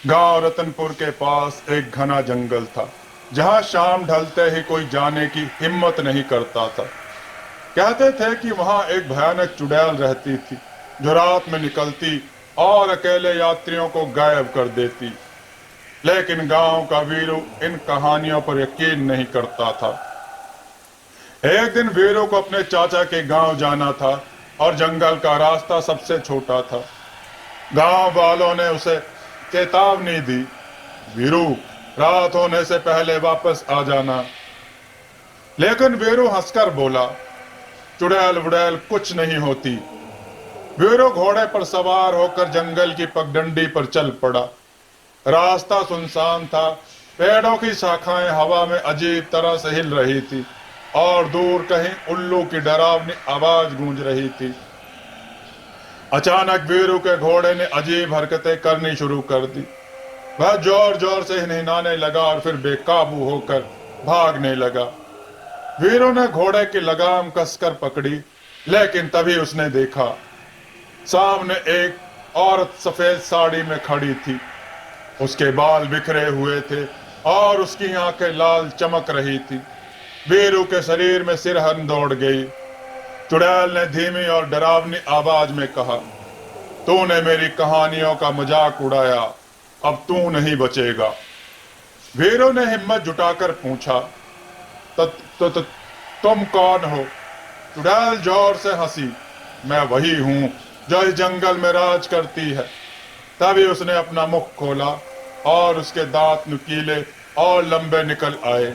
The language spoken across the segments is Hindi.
गांव रतनपुर के पास एक घना जंगल था, जहां शाम ढलते ही कोई जाने की हिम्मत नहीं करता था। कहते थे कि वहां एक भयानक चुड़ैल रहती थी, जो रात में निकलती और अकेले यात्रियों को गायब कर देती। लेकिन गांव का वीरू इन कहानियों पर यकीन नहीं करता था। एक दिन वीरू को अपने चाचा के गांव जाना था और जंगल का रास्ता सबसे छोटा था। गांव वालों ने उसे चेतावनी दी, वीरू, रात होने से पहले वापस आ जाना। लेकिन वीरू हंसकर बोला, चुड़ैल वुड़ैल कुछ नहीं होती। वीरू घोड़े पर सवार होकर जंगल की पगडंडी पर चल पड़ा। रास्ता सुनसान था, पेड़ों की शाखाएं हवा में अजीब तरह से हिल रही थी और दूर कहीं उल्लू की डरावनी आवाज गूंज रही थी। अचानक वीरू के घोड़े ने अजीब हरकतें करनी शुरू कर दी। वह जोर जोर से हिनहिनाने लगा और फिर बेकाबू होकर भागने लगा। वीरू ने घोड़े की लगाम कसकर पकड़ी, लेकिन तभी उसने देखा, सामने एक औरत सफेद साड़ी में खड़ी थी। उसके बाल बिखरे हुए थे और उसकी आंखें लाल चमक रही थी। वीरू के शरीर में सिरहन दौड़ गई। चुड़ैल ने धीमी और डरावनी आवाज में कहा, तूने मेरी कहानियों का मजाक उड़ाया, अब तू नहीं बचेगा। वीरू ने हिम्मत जुटाकर पूछा, "त- त- त- तुम कौन हो?" चुड़ैल जोर से हंसी, मैं वही हूं जो इस जंगल में राज करती है। तभी उसने अपना मुख खोला और उसके दांत नुकीले और लंबे निकल आए।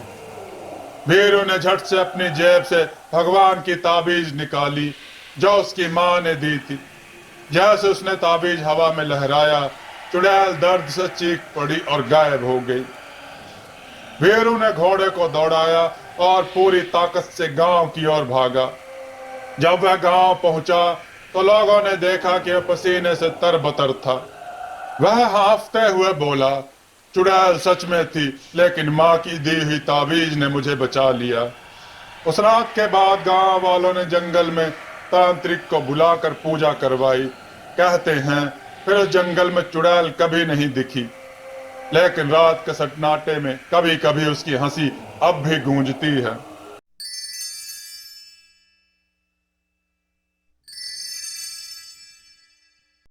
वीरू ने झट से अपनी जेब से भगवान की ताबीज निकाली, जो उसकी मां ने दी थी। जैसे उसने ताबीज हवा में लहराया, चुड़ैल दर्द से चीख पड़ी और गायब हो गई। वीरू ने घोड़े को दौड़ाया और पूरी ताकत से गांव की ओर भागा। जब वह गांव पहुंचा तो लोगों ने देखा कि वह पसीने से तरबतर था। वह हांफते हुए बोला, चुड़ैल सच में थी, लेकिन मां की दी हुई ताबीज ने मुझे बचा लिया। उस रात के बाद गांव वालों ने जंगल में तांत्रिक को बुलाकर पूजा करवाई। कहते हैं फिर उस जंगल में चुड़ैल कभी नहीं दिखी, लेकिन रात के सन्नाटे में कभी कभी उसकी हंसी अब भी गूंजती है।